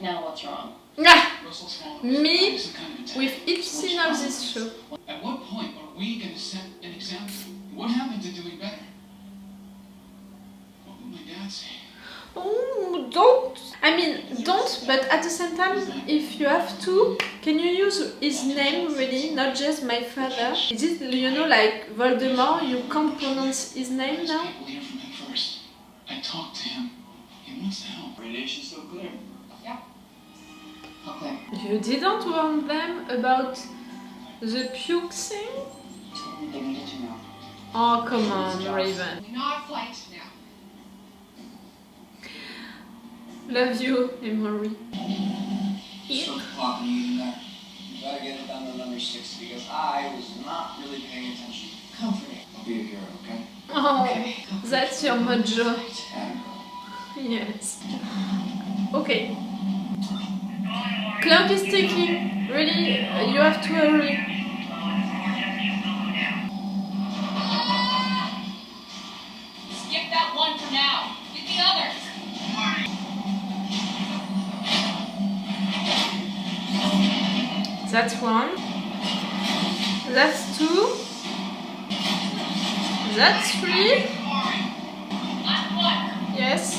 Now what's wrong? Ah, me with each scene of this show. At what point are we going to set an example? What happened to doing better? What will my dad say? Oh, don't. I mean, don't, but at the same time, if you have to, can you use his name really, not just my father? Is it, you know, like Voldemort, you can't pronounce his name now? People hear from him first. I talked to him. He wants to help. Radiation's so clear. Yeah. Okay. You didn't warn them about the puke thing? They needed to know. Oh, come on, Raven. Not flight now. Love you, Emory. So talking to you there. You gotta get it down to number 6 because I was not really paying attention. Comforting. I'll be a hero, okay? Oh, Okay. that's your mojo. And Yes. Okay. Clock is ticking. Really, you have to hurry. Skip that one for now. Get the others. That's one. That's two. That's three. Last one. Yes.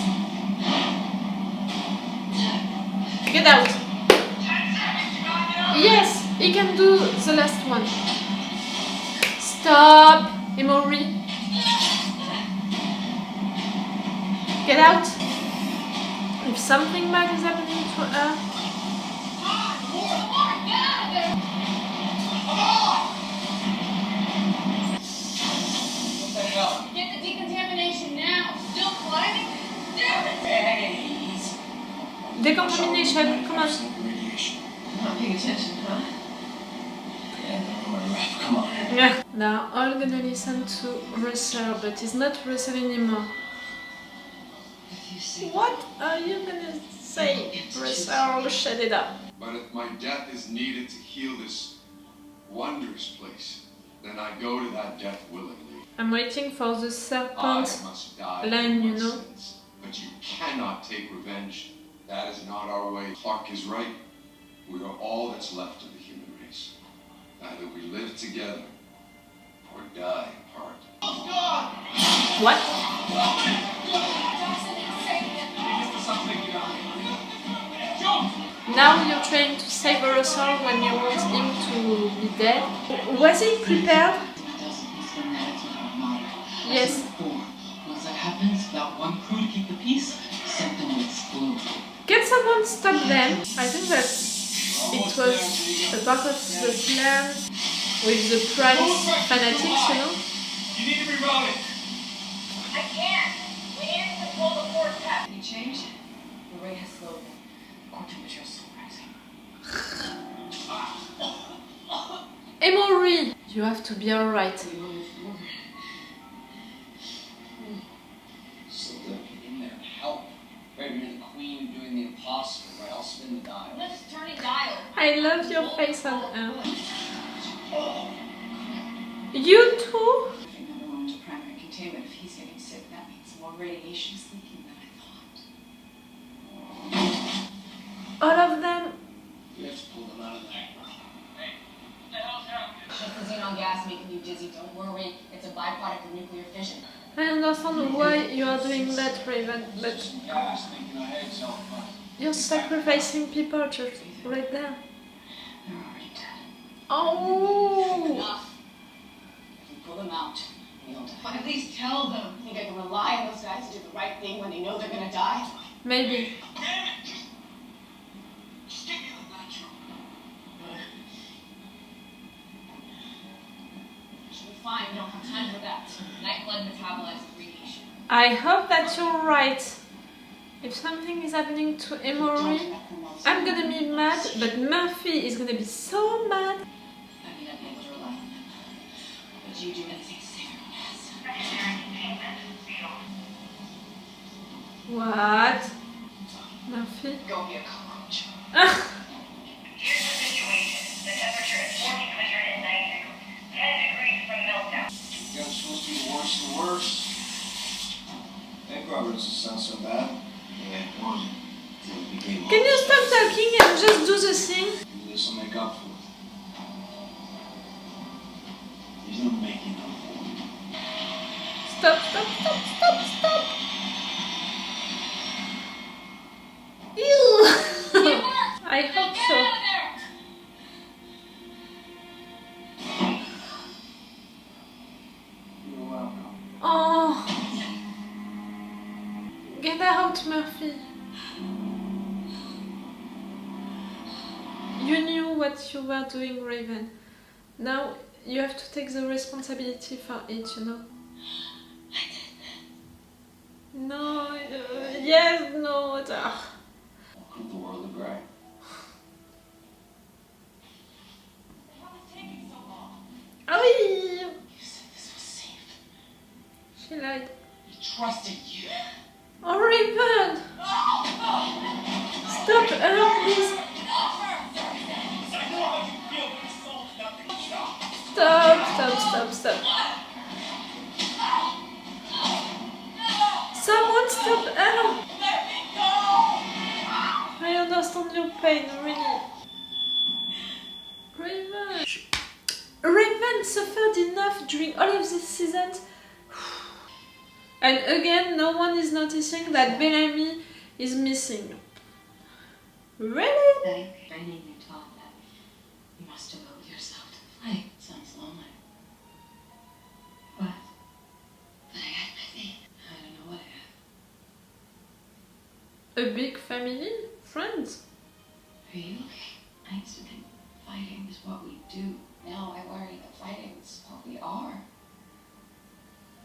Get out. Yes, he can do the last one. Stop, Emory. Get out. If something bad is happening to her. what the hell? Get the decontamination now. Still climbing? Damn it. Hey! Decontamination, come on. Radiation. Not paying attention, huh? Yeah, I'm on my rep. Come on. Yeah. Now all gonna listen to Russell, but it's not Russell anymore. If you see What are you gonna say, Russell? Shut it up. But if my death is needed to heal this wondrous place, then I go to that death willingly. I'm waiting for the I serpent. must die line, for you my know. sins, but you cannot take revenge. That is not our way. Clark is right. We are all that's left of the human race. Either we live together or die apart. What? Now you're trying to save Russell when you want him to be dead. Was he prepared? Yes. Once that happens, that one crew to keep the peace, something will explode. Can someone stop them? I think that it was a part of the plan with the Price fanatics, you know? You need to reroute it. I can't. We need to control the force path. Any change? The rate has slowed. Core temperature is still rising. Emory! You have to be alright. So good. Get in there and help. Raven, you're the queen doing the impossible, right? I'll spin the dial. Let's turn it dial. I love your face on her. You too? Moving everyone into primary containment. If he's getting sick, that means more radiation is leaking than I thought. All of them? We have to pull them out of there. Just the xenon gas making you dizzy. Don't worry. It's a byproduct of nuclear fission. I understand why you are doing that, Raven, but Guys thinking ahead, so you're sacrificing people just right there. They're already dead. Oh! Enough. If we pull them out, we'll die. But at least tell them. Think I can rely on those guys to do the right thing when they know they're gonna die? Maybe. Should be fine. We don't have time for that. Night blood metabolized radiation. I hope that you're right. If something is happening to Emory, I'm gonna be mad, but Murphy is gonna be so mad. I mean, I'd be able to rely on them. But you do anything to save everyone else. What? Murphy? Go be a cockroach. Here's the situation. The temperature is 1490. 10 degrees from meltdown. Yeah, it's supposed to be the worst and worst. Bank robber doesn't sound so bad. Yeah, one. Can you stop talking and just do the thing. Maybe this will make up for it. He's not making up for it. Stop. Ew! I hope so. You're welcome. Oh. Get out, Murphy. You knew what you were doing, Raven. Now you have to take the responsibility for it, you know. No, yes, no. Welcome to the world of Grey. Oh, You said this was safe. she lied. We trusted you. Oh, Raven! Stop, please. Stop. Someone stop Aaron! I understand your pain, really. Raven suffered enough during all of these seasons. And again, no one is noticing that Bellamy is missing. Really? Training you taught that you must devote yourself to play. Sounds lonely. But I had my faith. I don't know what I had. A big family? Friends? Are you okay? I used to think fighting is what we do. Now I worry that fighting is what we are.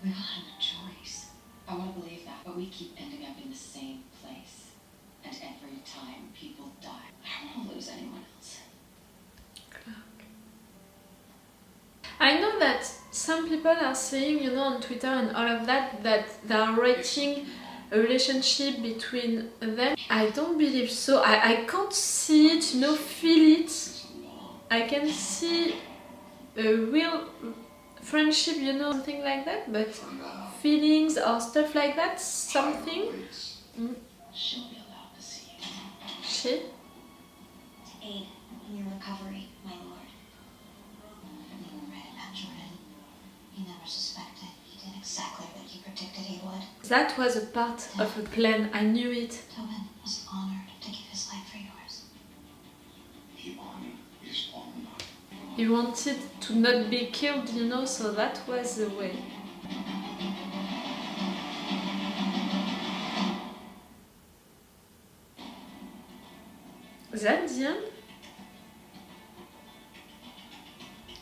We all have no choice. I want to believe that, but we keep ending up in the same place. And every time people die, I don't want to lose anyone else. I know that some people are saying, you know, on Twitter and all of that, that they are rating a relationship between them. I don't believe so. I can't see it, you know, feel it. I can see a real friendship, you know, something like that, but feelings or stuff like that, something. She'll be allowed to see you. She? To aid in your recovery, my lord. You were right about Jordan. You never suspected. He did exactly what you predicted he would. That was a part of a plan. I knew it. Tobin was honored to give his life for yours. He honored his honor. He wanted to not be killed, you know, so that was the way. Is that the end?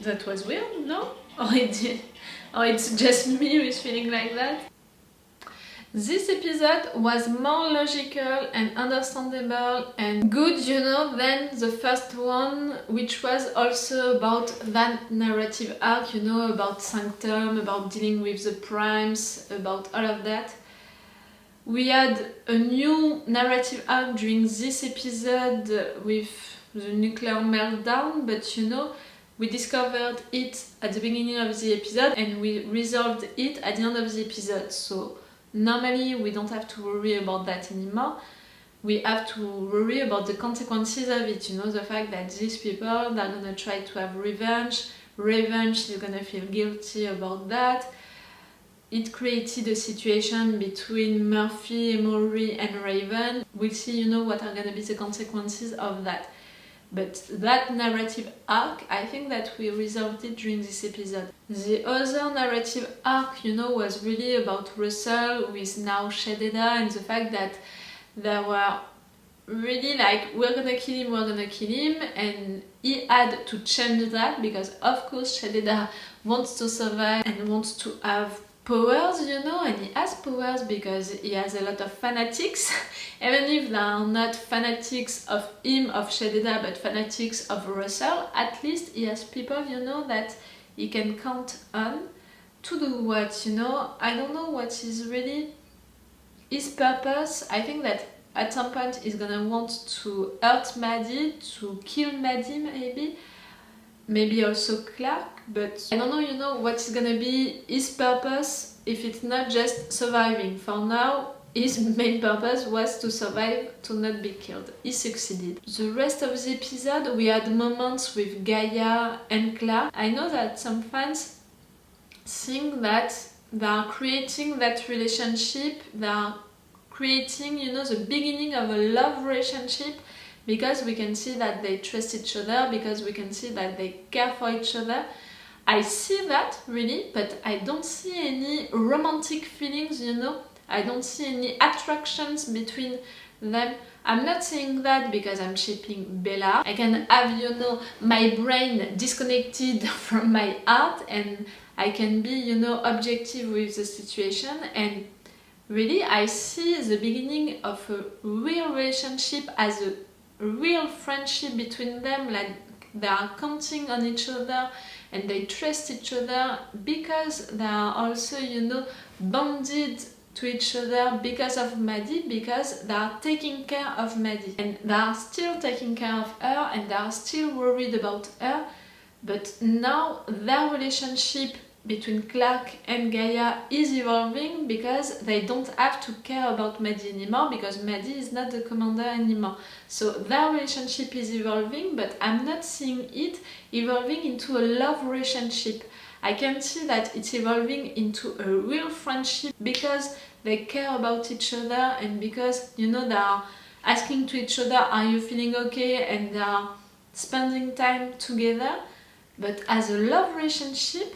That was weird, no? Or it's just me who is feeling like that? This episode was more logical and understandable and good, you know, than the first one, which was also about that narrative arc, you know, about Sanctum, about dealing with the primes, about all of that. We had a new narrative arc during this episode with the nuclear meltdown, but you know, we discovered it at the beginning of the episode and we resolved it at the end of the episode. So normally we don't have to worry about that anymore. We have to worry about the consequences of it, you know, the fact that these people are gonna try to have revenge. Revenge is gonna feel guilty about that. It created a situation between Murphy, Emory and Raven. We'll see, you know, what are gonna be the consequences of that. But that narrative arc, I think that we resolved it during this episode. The other narrative arc, you know, was really about Russell with now Shededa and the fact that they were really like, we're gonna kill him, and he had to change that because of course Shededa wants to survive and wants to have powers, you know, and he has powers because he has a lot of fanatics, even if they are not fanatics of him, of Shededa, but fanatics of Russell. At least he has people, you know, that he can count on to do what, you know. I don't know what is really his purpose. I think that at some point he's gonna want to hurt Maddie, to kill Maddie maybe also Clark, but I don't know, you know, what is gonna be his purpose if it's not just surviving. For now, his main purpose was to survive, to not be killed. He succeeded. The rest of the episode, we had moments with Gaia and Clark. I know that some fans think that they are creating that relationship, they are creating, you know, the beginning of a love relationship, because we can see that they trust each other, because we can see that they care for each other. I see that, really, but I don't see any romantic feelings, you know. I don't see any attractions between them. I'm not saying that because I'm shipping Bella. I can have, you know, my brain disconnected from my heart, and I can be, you know, objective with the situation. And really, I see the beginning of a real relationship as a real friendship between them, like they are counting on each other and they trust each other, because they are also, you know, bonded to each other because of Maddie, because they are taking care of Maddie, and they are still taking care of her, and they are still worried about her. But now their relationship between Clark and Gaia is evolving, because they don't have to care about Maddie anymore, because Maddie is not the commander anymore. So their relationship is evolving, but I'm not seeing it evolving into a love relationship. I can see that it's evolving into a real friendship, because they care about each other, and because, you know, they are asking to each other, are you feeling okay? And they are spending time together. But as a love relationship,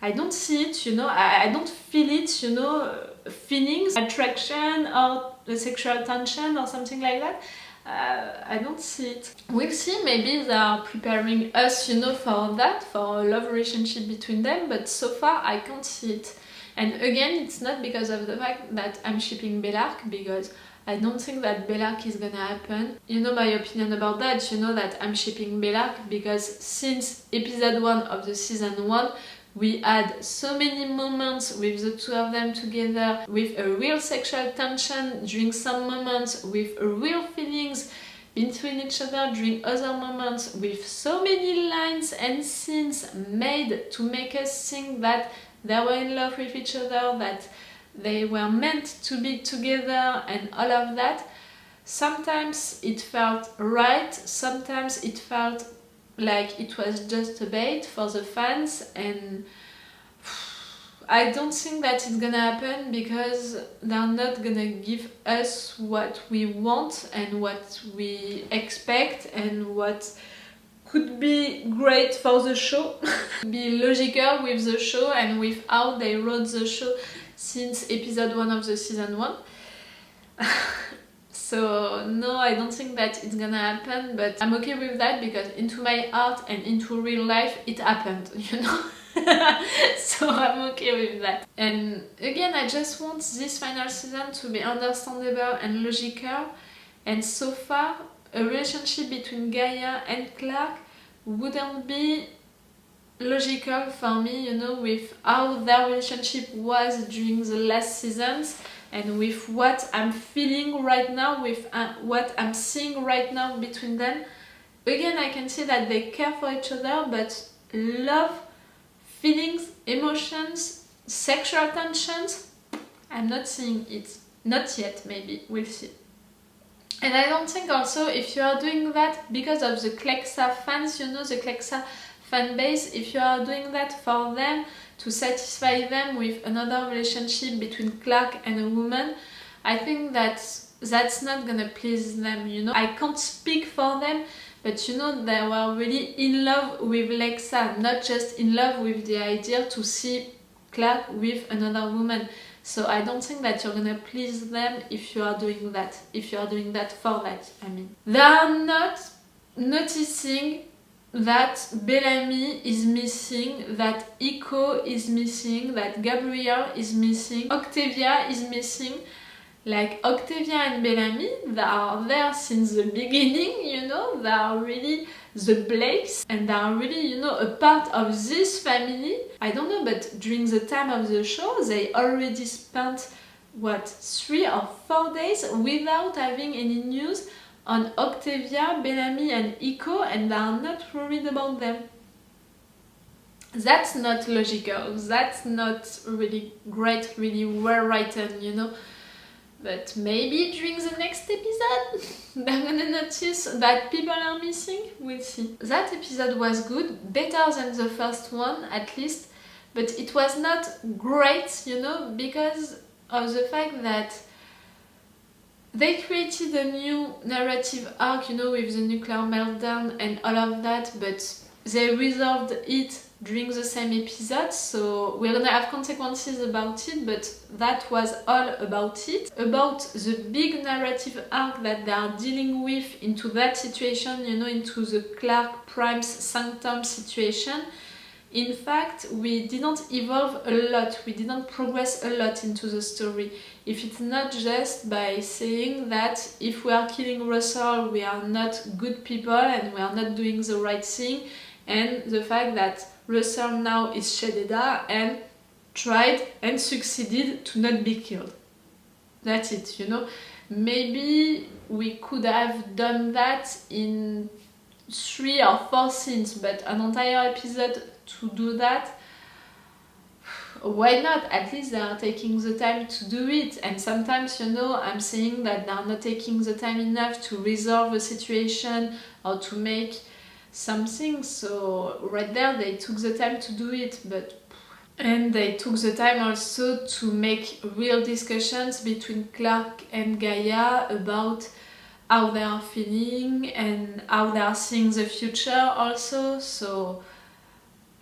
I don't see it, you know, I don't feel it, you know, feelings, attraction or sexual tension or something like that. I don't see it. We'll see, maybe they are preparing us, you know, for that, for a love relationship between them, but so far I can't see it. And again, it's not because of the fact that I'm shipping Bellark, because I don't think that Bellark is gonna happen. You know my opinion about that, you know that I'm shipping Bellark because since episode 1 of the season 1, we had so many moments with the two of them together, with a real sexual tension during some moments, with real feelings between each other during other moments, with so many lines and scenes made to make us think that they were in love with each other, that they were meant to be together and all of that. Sometimes it felt right, sometimes it felt like it was just a bait for the fans, and I don't think that it's gonna happen, because they're not gonna give us what we want and what we expect and what could be great for the show. Be logical with the show and with how they wrote the show since episode 1 of the season 1. So no, I don't think that it's gonna happen, but I'm okay with that, because into my heart and into real life it happened, you know. So I'm okay with that. And again, I just want this final season to be understandable and logical, and so far a relationship between Gaia and Clark wouldn't be logical for me, you know, with how their relationship was during the last seasons, and with what I'm feeling right now, with what I'm seeing right now between them. Again, I can see that they care for each other, but love, feelings, emotions, sexual tensions, I'm not seeing it. Not yet, maybe, we'll see. And I don't think also, if you are doing that because of the Clexa fans, you know, the Clexa fan base, if you are doing that for them, to satisfy them with another relationship between Clark and a woman, I think that's not gonna please them, you know. I can't speak for them, but you know, they were really in love with Lexa, not just in love with the idea to see Clark with another woman. So I don't think that you're gonna please them if you are doing that, for that, I mean. They are not noticing that Bellamy is missing, that Iko is missing, that Gabriel is missing, Octavia is missing. Like Octavia and Bellamy, they are there since the beginning, you know, they are really the Blakes, and they are really, you know, a part of this family. I don't know, but during the time of the show, they already spent, what, 3 or 4 days without having any news on Octavia, Bellamy and Iko, and they are not worried about them. That's not logical, that's not really great, really well written, you know. but maybe during the next episode they're gonna notice that people are missing. We'll see. That episode was good, better than the first one at least, but it was not great, you know, because of the fact that they created a new narrative arc, you know, with the nuclear meltdown and all of that, but they resolved it during the same episode, so we're gonna have consequences about it, but that was all about it. About the big narrative arc that they are dealing with into that situation, you know, into the Clark Prime's Sanctum situation. In fact, we didn't evolve a lot, we didn't progress a lot into the story. If it's not just by saying that if we are killing Russell, we are not good people and we are not doing the right thing, and the fact that Russell now is Shededa and tried and succeeded to not be killed. That's it, you know. Maybe we could have done that in 3 or 4 scenes, but an entire episode to do that, why not? At least they are taking the time to do it. And sometimes, you know, I'm saying that they are not taking the time enough to resolve a situation or to make something, so right there they took the time to do it, and they took the time also to make real discussions between Clark and Gaia about how they are feeling and how they are seeing the future also. So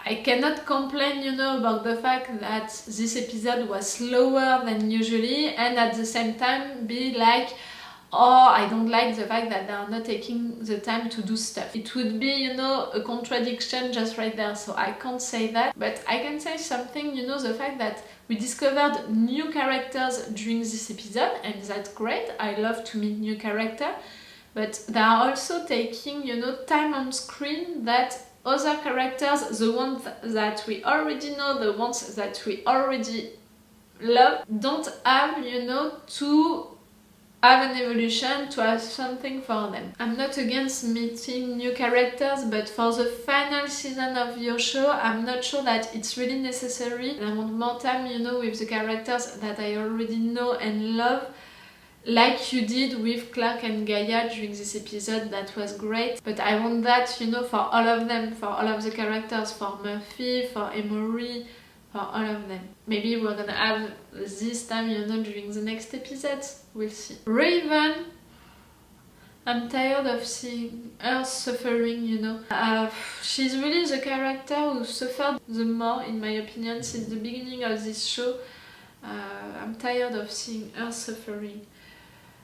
I cannot complain, you know, about the fact that this episode was slower than usually, and at the same time be like, oh, I don't like the fact that they are not taking the time to do stuff. It would be, you know, a contradiction just right there, so I can't say that. But I can say something, you know, the fact that we discovered new characters during this episode, and that's great. I love to meet new characters, but they are also taking, you know, time on screen that other characters, the ones that we already know, the ones that we already love, don't have, you know, to have an evolution, to have something for them. I'm not against meeting new characters, but for the final season of your show, I'm not sure that it's really necessary. I want more time, you know, with the characters that I already know and love, like you did with Clark and Gaia during this episode. That was great. But I want that, you know, for all of them, for all of the characters, for Murphy, for Emory, for all of them. Maybe we're gonna have this time, you know, during the next episodes. We'll see. Raven, I'm tired of seeing her suffering, you know. She's really the character who suffered the more, in my opinion, since the beginning of this show. I'm tired of seeing her suffering.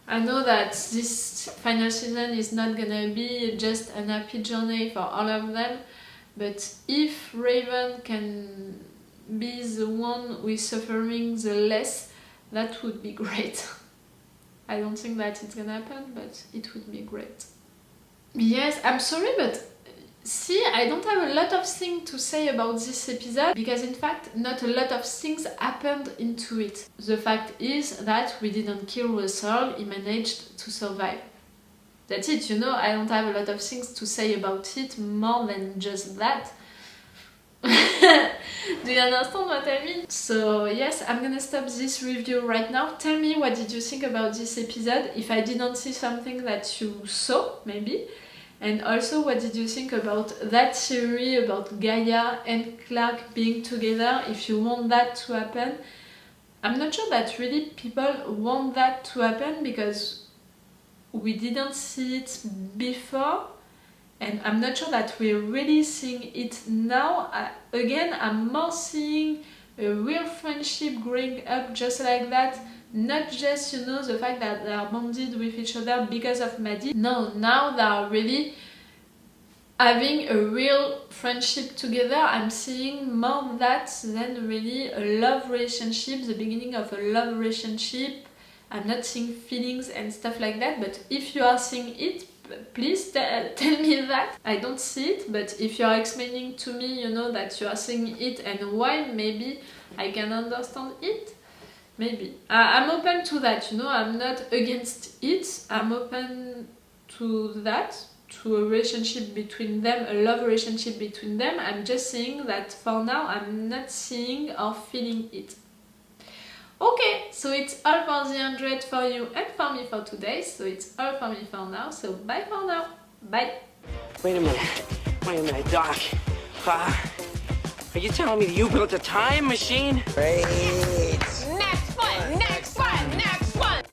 I know that this final season is not gonna be just an happy journey for all of them, but if Raven can be the one who is suffering the less, that would be great. I don't think that it's gonna happen, but it would be great. Yes, I'm sorry, but see, I don't have a lot of things to say about this episode, because in fact, not a lot of things happened into it. The fact is that we didn't kill Russell, he managed to survive. That's it, you know, I don't have a lot of things to say about it, more than just that. Do you understand what I mean? So yes, I'm gonna stop this review right now. Tell me, what did you think about this episode? If I didn't see something that you saw, maybe. And also, what did you think about that theory about Gaia and Clark being together, if you want that to happen? I'm not sure that really people want that to happen, because we didn't see it before. And I'm not sure that we're really seeing it now. Again, I'm more seeing a real friendship growing up just like that. Not just, you know, the fact that they are bonded with each other because of Maddie. No, now they are really having a real friendship together. I'm seeing more of that than really a love relationship, the beginning of a love relationship. I'm not seeing feelings and stuff like that, but if you are seeing it, please tell me that. I don't see it, but if you are explaining to me, you know, that you are seeing it and why, maybe I can understand it. Maybe. I'm open to that, you know, I'm not against it. I'm open to that, to a relationship between them, a love relationship between them. I'm just saying that for now I'm not seeing or feeling it. Okay, So it's all for the 100 for you and for me for today. So it's all for me for now. So bye for now. Bye. Wait a minute, Doc. Are you telling me that you built a time machine? Great.